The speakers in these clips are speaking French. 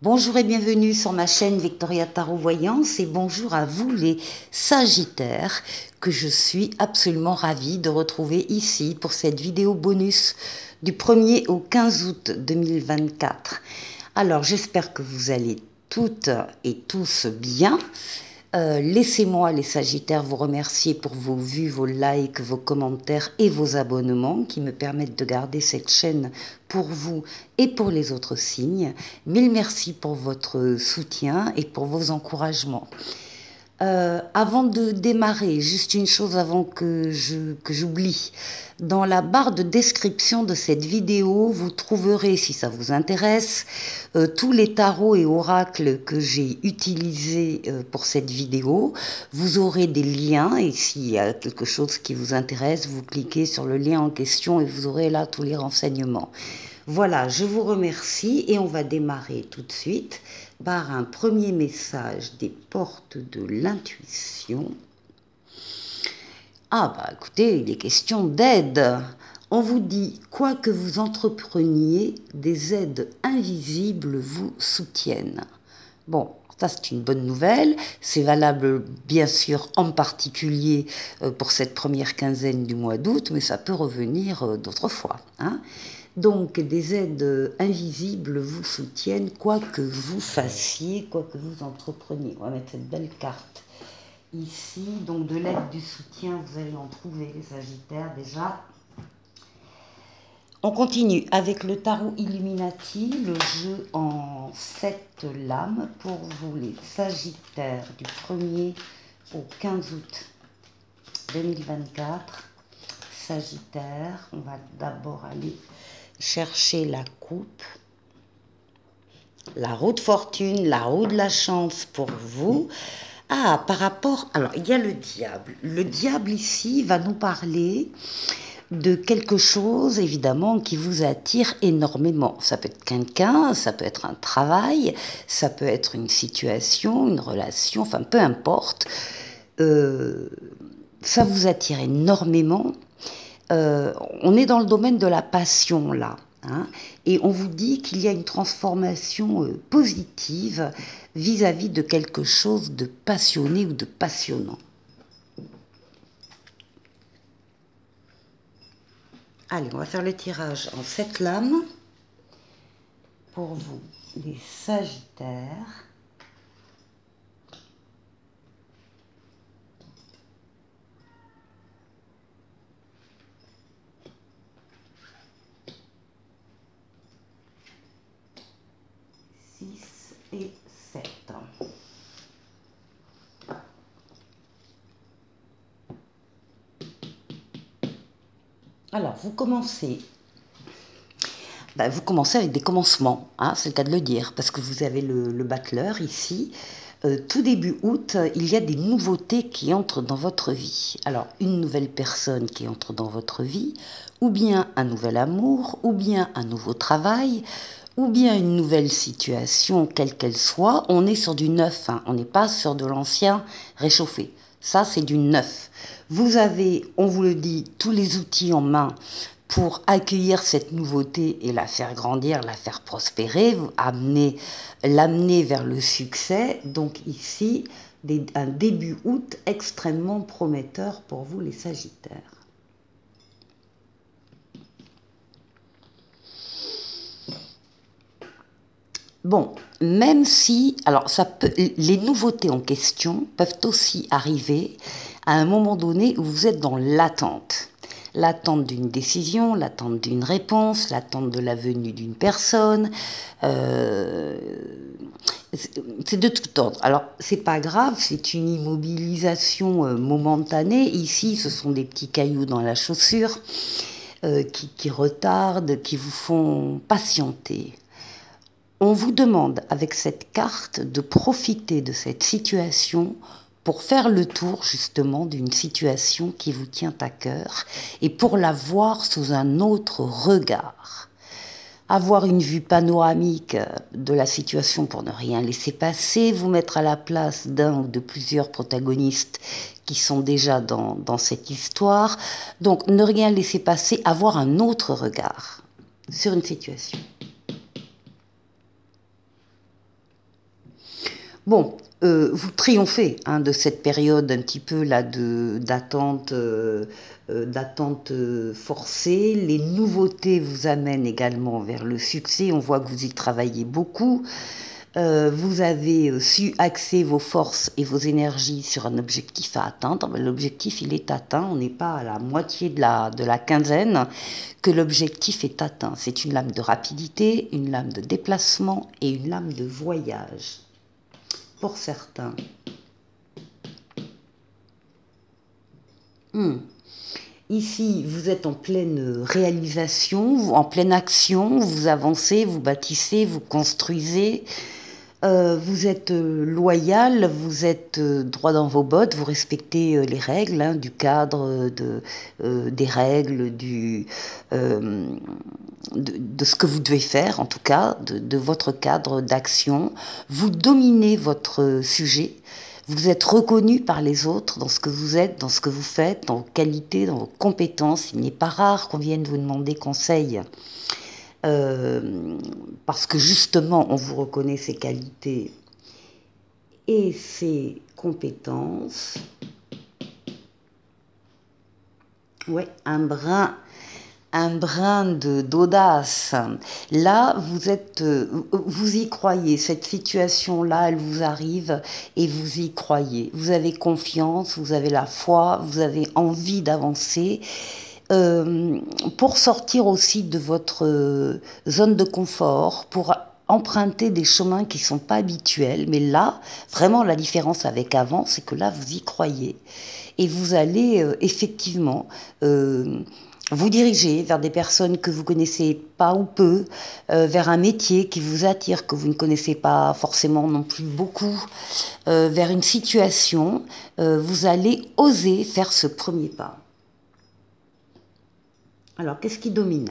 Bonjour et bienvenue sur ma chaîne Victoria Tarot Voyance et bonjour à vous les Sagittaires que je suis absolument ravie de retrouver ici pour cette vidéo bonus du 1er au 15 août 2024. Alors j'espère que vous allez toutes et tous bien. Laissez-moi les Sagittaires vous remercier pour vos vues, vos likes, vos commentaires et vos abonnements qui me permettent de garder cette chaîne pour vous et pour les autres signes. Mille merci pour votre soutien et pour vos encouragements. Avant de démarrer, juste une chose avant que j'oublie. Dans la barre de description de cette vidéo, vous trouverez, si ça vous intéresse, tous les tarots et oracles que j'ai utilisés pour cette vidéo. Vous aurez des liens et s'il y a quelque chose qui vous intéresse, vous cliquez sur le lien en question et vous aurez là tous les renseignements. Voilà, je vous remercie et on va démarrer tout de suite par un premier message des portes de l'intuition. Ah bah écoutez, il est question d'aide. On vous dit, quoi que vous entrepreniez, des aides invisibles vous soutiennent. Bon, ça c'est une bonne nouvelle. C'est valable bien sûr en particulier pour cette première quinzaine du mois d'août, mais ça peut revenir d'autres fois, hein. Donc, des aides invisibles vous soutiennent, quoi que vous fassiez, quoi que vous entrepreniez. On va mettre cette belle carte ici. Donc, de l'aide, du soutien, vous allez en trouver, les Sagittaires, déjà. On continue avec le tarot Illuminati, le jeu en 7 lames pour vous, les Sagittaires, du 1er au 15 août 2024. Sagittaire, on va d'abord aller chercher la coupe, la roue de fortune, la roue de la chance pour vous. Ah, par rapport... Alors, il y a le diable. Le diable ici va nous parler de quelque chose, évidemment, qui vous attire énormément. Ça peut être quelqu'un, ça peut être un travail, ça peut être une situation, une relation, enfin, peu importe. Ça vous attire énormément. On est dans le domaine de la passion là, hein, et on vous dit qu'il y a une transformation positive vis-à-vis de quelque chose de passionné ou de passionnant. Allez, on va faire le tirage en 7 lames pour vous, les Sagittaires. Et 7. Alors, vous commencez avec des commencements, hein, c'est le cas de le dire, parce que vous avez le battleur ici. Tout début août, il y a des nouveautés qui entrent dans votre vie. Alors, une nouvelle personne qui entre dans votre vie, ou bien un nouvel amour, ou bien un nouveau travail, ou bien une nouvelle situation, quelle qu'elle soit. On est sur du neuf, hein, on n'est pas sur de l'ancien réchauffé. Ça, c'est du neuf. Vous avez, on vous le dit, tous les outils en main pour accueillir cette nouveauté et la faire grandir, la faire prospérer, l'amener vers le succès. Donc ici, un début août extrêmement prometteur pour vous les Sagittaires. Bon, même si, alors les nouveautés en question peuvent aussi arriver à un moment donné où vous êtes dans l'attente. L'attente d'une décision, l'attente d'une réponse, l'attente de la venue d'une personne. C'est de tout ordre. Alors, c'est pas grave, c'est une immobilisation momentanée. Ici, ce sont des petits cailloux dans la chaussure qui retardent, qui vous font patienter. On vous demande avec cette carte de profiter de cette situation pour faire le tour justement d'une situation qui vous tient à cœur et pour la voir sous un autre regard. Avoir une vue panoramique de la situation pour ne rien laisser passer, vous mettre à la place d'un ou de plusieurs protagonistes qui sont déjà dans cette histoire. Donc ne rien laisser passer, avoir un autre regard sur une situation. Bon, vous triomphez hein, de cette période un petit peu là d'attente forcée. Les nouveautés vous amènent également vers le succès. On voit que vous y travaillez beaucoup. Vous avez su axer vos forces et vos énergies sur un objectif à atteindre. Ben, l'objectif, il est atteint. On n'est pas à la moitié de la quinzaine que l'objectif est atteint. C'est une lame de rapidité, une lame de déplacement et une lame de voyage. Pour certains. Ici, vous êtes en pleine réalisation, en pleine action, vous avancez, vous bâtissez, vous construisez. Vous êtes loyal, vous êtes droit dans vos bottes, vous respectez les règles hein, du cadre, des règles, de ce que vous devez faire, en tout cas, de votre cadre d'action. Vous dominez votre sujet. Vous êtes reconnu par les autres dans ce que vous êtes, dans ce que vous faites, dans vos qualités, dans vos compétences. Il n'est pas rare qu'on vienne vous demander conseil. Parce que justement, on vous reconnaît ses qualités et ses compétences. Ouais, un brin d'audace. Là, vous y croyez. Cette situation-là, elle vous arrive et vous y croyez. Vous avez confiance, vous avez la foi, vous avez envie d'avancer. Pour sortir aussi de votre zone de confort, pour emprunter des chemins qui ne sont pas habituels. Mais là, vraiment, la différence avec avant, c'est que là, vous y croyez. Et vous allez effectivement vous diriger vers des personnes que vous connaissez pas ou peu, vers un métier qui vous attire, que vous ne connaissez pas forcément non plus beaucoup, vers une situation, vous allez oser faire ce premier pas. Alors, qu'est-ce qui domine?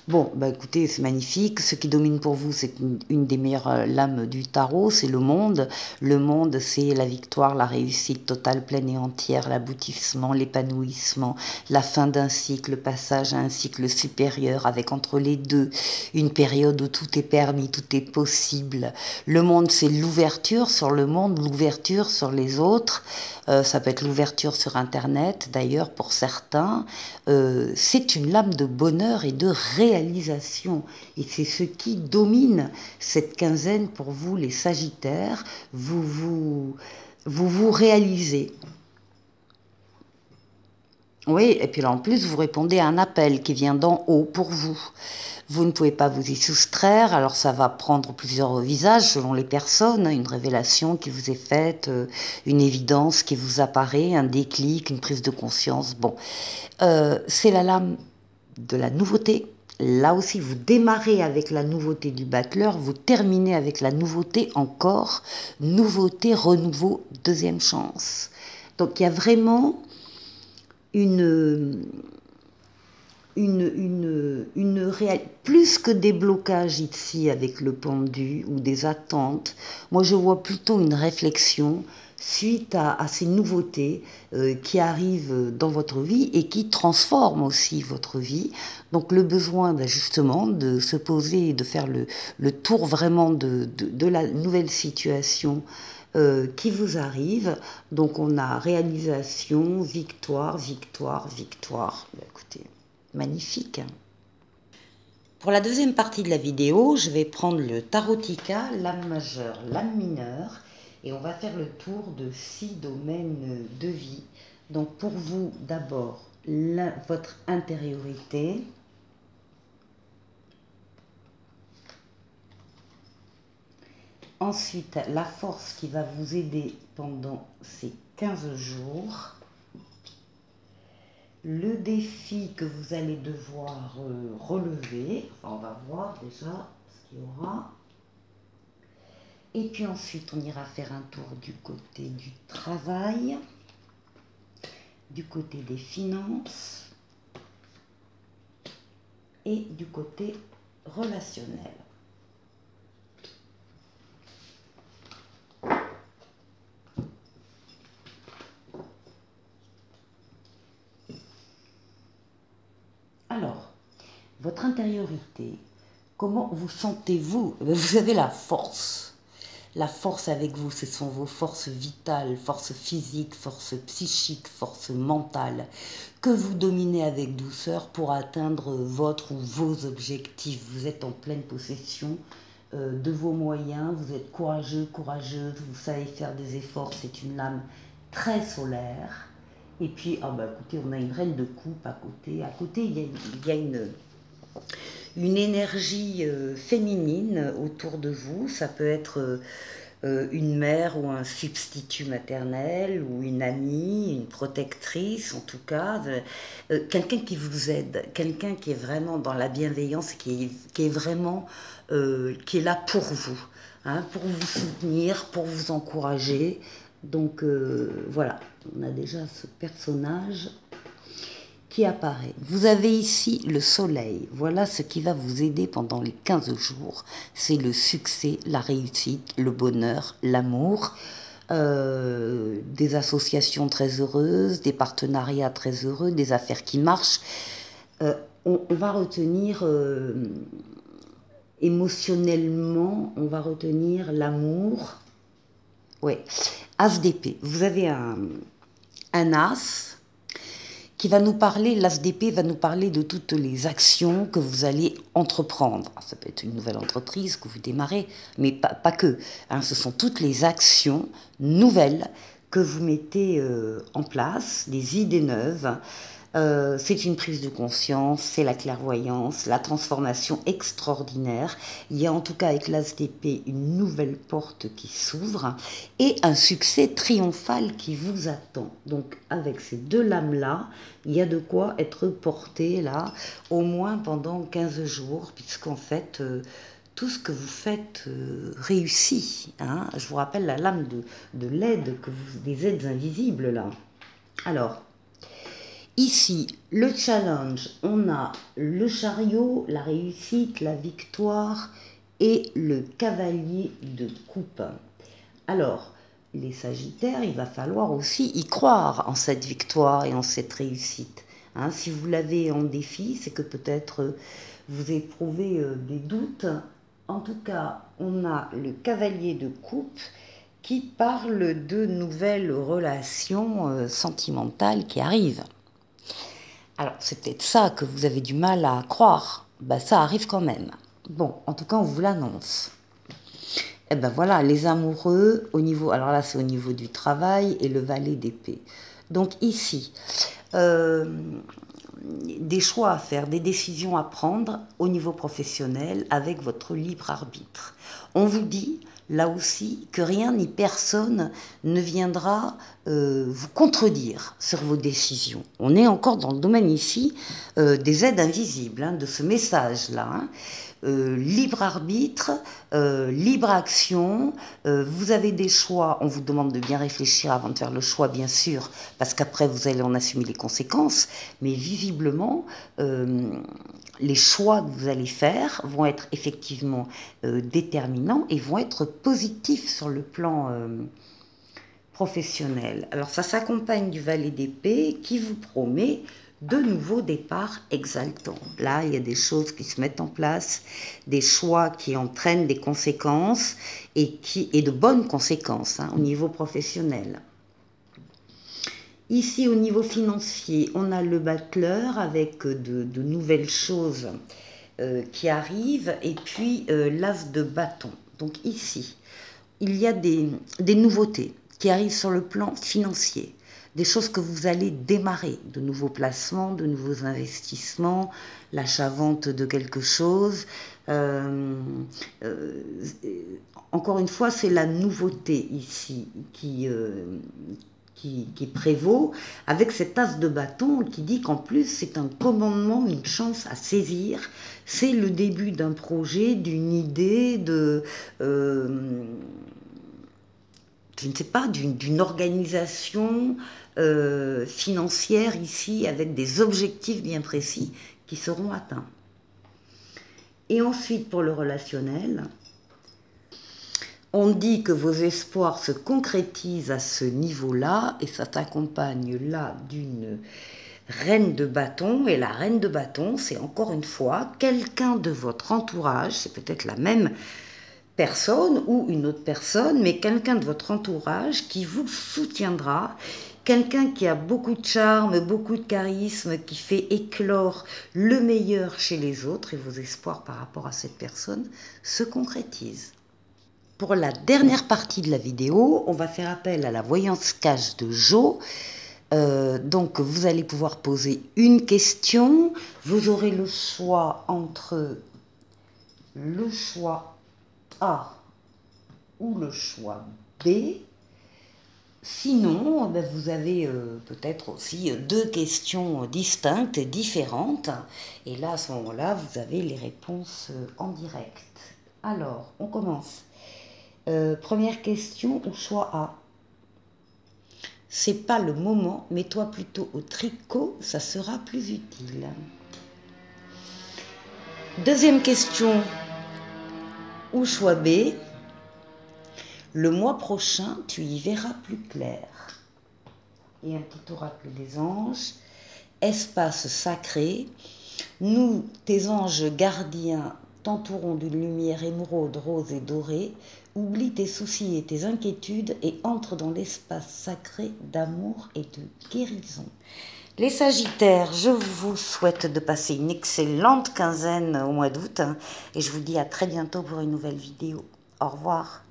Bon, bah écoutez, c'est magnifique. Ce qui domine pour vous, c'est une des meilleures lames du tarot, c'est le monde. Le monde, c'est la victoire, la réussite totale, pleine et entière, l'aboutissement, l'épanouissement, la fin d'un cycle, le passage à un cycle supérieur, avec entre les deux une période où tout est permis, tout est possible. Le monde, c'est l'ouverture sur le monde, l'ouverture sur les autres. Ça peut être l'ouverture sur Internet, d'ailleurs, pour certains. C'est une lame de bonheur et de réalisation. Et c'est ce qui domine cette quinzaine pour vous, les Sagittaires. Vous réalisez. Oui, et puis là en plus, vous répondez à un appel qui vient d'en haut pour vous. Vous ne pouvez pas vous y soustraire, alors ça va prendre plusieurs visages selon les personnes, une révélation qui vous est faite, une évidence qui vous apparaît, un déclic, une prise de conscience. Bon, c'est la lame de la nouveauté. Là aussi, vous démarrez avec la nouveauté du battleur, vous terminez avec la nouveauté encore, nouveauté, renouveau, deuxième chance. Donc il y a vraiment plus que des blocages ici avec le pendu ou des attentes, moi je vois plutôt une réflexion suite à ces nouveautés qui arrivent dans votre vie et qui transforment aussi votre vie. Donc le besoin justement de se poser et de faire le tour vraiment de la nouvelle situation qui vous arrive. Donc on a réalisation, victoire, victoire, victoire. Écoutez, magnifique. Pour la deuxième partie de la vidéo, je vais prendre le Tarotica, lame majeure, lame mineure, et on va faire le tour de 6 domaines de vie. Donc pour vous, d'abord, votre intériorité. Ensuite, la force qui va vous aider pendant ces 15 jours. Le défi que vous allez devoir relever. Enfin, on va voir déjà ce qu'il y aura. Et puis ensuite, on ira faire un tour du côté du travail, du côté des finances et du côté relationnel. Alors, votre intériorité, comment vous sentez-vous? Vous avez la force. La force avec vous, ce sont vos forces vitales, forces physiques, forces psychiques, forces mentales, que vous dominez avec douceur pour atteindre votre ou vos objectifs. Vous êtes en pleine possession de vos moyens, vous êtes courageux, courageuse, vous savez faire des efforts, c'est une lame très solaire. Et puis, ah bah écoutez, on a une reine de coupe à côté. À côté, il y a une énergie féminine autour de vous. Ça peut être une mère ou un substitut maternel ou une amie, une protectrice en tout cas, quelqu'un qui vous aide, quelqu'un qui est vraiment dans la bienveillance, qui est vraiment qui est là pour vous, hein, pour vous soutenir, pour vous encourager. Donc voilà, on a déjà ce personnage qui apparaît. Vous avez ici le soleil. Voilà ce qui va vous aider pendant les 15 jours. C'est le succès, la réussite, le bonheur, l'amour, des associations très heureuses, des partenariats très heureux, des affaires qui marchent. On va retenir émotionnellement, on va retenir l'amour. Ouais. As d'épée. Vous avez un as qui va nous parler, l'as d'épée va nous parler de toutes les actions que vous allez entreprendre. Ça peut être une nouvelle entreprise que vous démarrez, mais pas que. Hein, ce sont toutes les actions nouvelles que vous mettez en place, des idées neuves. C'est une prise de conscience, c'est la clairvoyance, la transformation extraordinaire. Il y a en tout cas avec l'as d'épée une nouvelle porte qui s'ouvre et un succès triomphal qui vous attend. Donc avec ces deux lames-là, il y a de quoi être porté là, au moins pendant 15 jours, puisqu'en fait... tout ce que vous faites réussit. Hein. Je vous rappelle la lame de l'aide, des aides invisibles là. Alors, ici, le challenge, on a le chariot, la réussite, la victoire et le cavalier de coupe. Alors, les Sagittaires, il va falloir aussi y croire en cette victoire et en cette réussite. Hein, si vous l'avez en défi, c'est que peut-être vous éprouvez des doutes. En tout cas, on a le cavalier de coupe qui parle de nouvelles relations sentimentales qui arrivent. Alors, c'est peut-être ça que vous avez du mal à croire. Ben, ça arrive quand même. Bon, en tout cas, on vous l'annonce. Eh ben voilà, les amoureux, au niveau, alors là, c'est au niveau du travail et le valet d'épée. Donc ici, des choix à faire, des décisions à prendre au niveau professionnel avec votre libre arbitre. On vous dit, là aussi, que rien ni personne ne viendra vous contredire sur vos décisions. On est encore dans le domaine ici des aides invisibles, hein, de ce message-là. Hein. Libre arbitre, libre action, vous avez des choix, on vous demande de bien réfléchir avant de faire le choix, bien sûr, parce qu'après vous allez en assumer les conséquences, mais visiblement, les choix que vous allez faire vont être effectivement déterminants et vont être positifs sur le plan professionnel. Alors ça s'accompagne du valet d'épée qui vous promet de nouveaux départs exaltants. Là, il y a des choses qui se mettent en place, des choix qui entraînent des conséquences et de bonnes conséquences hein, au niveau professionnel. Ici, au niveau financier, on a le battleur avec de nouvelles choses qui arrivent et puis l'as de bâton. Donc ici, il y a des nouveautés qui arrivent sur le plan financier. Des choses que vous allez démarrer, de nouveaux placements, de nouveaux investissements, l'achat-vente de quelque chose. Encore une fois, c'est la nouveauté ici qui prévaut, avec cet as de bâton qui dit qu'en plus c'est un commandement, une chance à saisir. C'est le début d'un projet, d'une idée, je ne sais pas, d'une organisation financière ici avec des objectifs bien précis qui seront atteints. Et ensuite pour le relationnel, on dit que vos espoirs se concrétisent à ce niveau-là et ça s'accompagne là d'une reine de bâton. Et la reine de bâton, c'est encore une fois quelqu'un de votre entourage, c'est peut-être la même personne ou une autre personne, mais quelqu'un de votre entourage qui vous soutiendra, quelqu'un qui a beaucoup de charme, beaucoup de charisme, qui fait éclore le meilleur chez les autres et vos espoirs par rapport à cette personne se concrétisent. Pour la dernière partie de la vidéo, on va faire appel à la voyance cash de Jo. Donc vous allez pouvoir poser une question. Vous aurez le choix entre le choix A ou le choix B. Sinon, vous avez peut-être aussi deux questions distinctes, différentes. Et là, à ce moment-là, vous avez les réponses en direct. Alors, on commence. Première question, au choix A. C'est pas le moment, mets-toi plutôt au tricot, ça sera plus utile. Deuxième question, ou choix B. Le mois prochain, tu y verras plus clair. Et un petit oracle des anges. Espace sacré, nous, tes anges gardiens, t'entourons d'une lumière émeraude, rose et dorée. Oublie tes soucis et tes inquiétudes et entre dans l'espace sacré d'amour et de guérison. Les Sagittaires, je vous souhaite de passer une excellente quinzaine au mois d'août et je vous dis à très bientôt pour une nouvelle vidéo. Au revoir.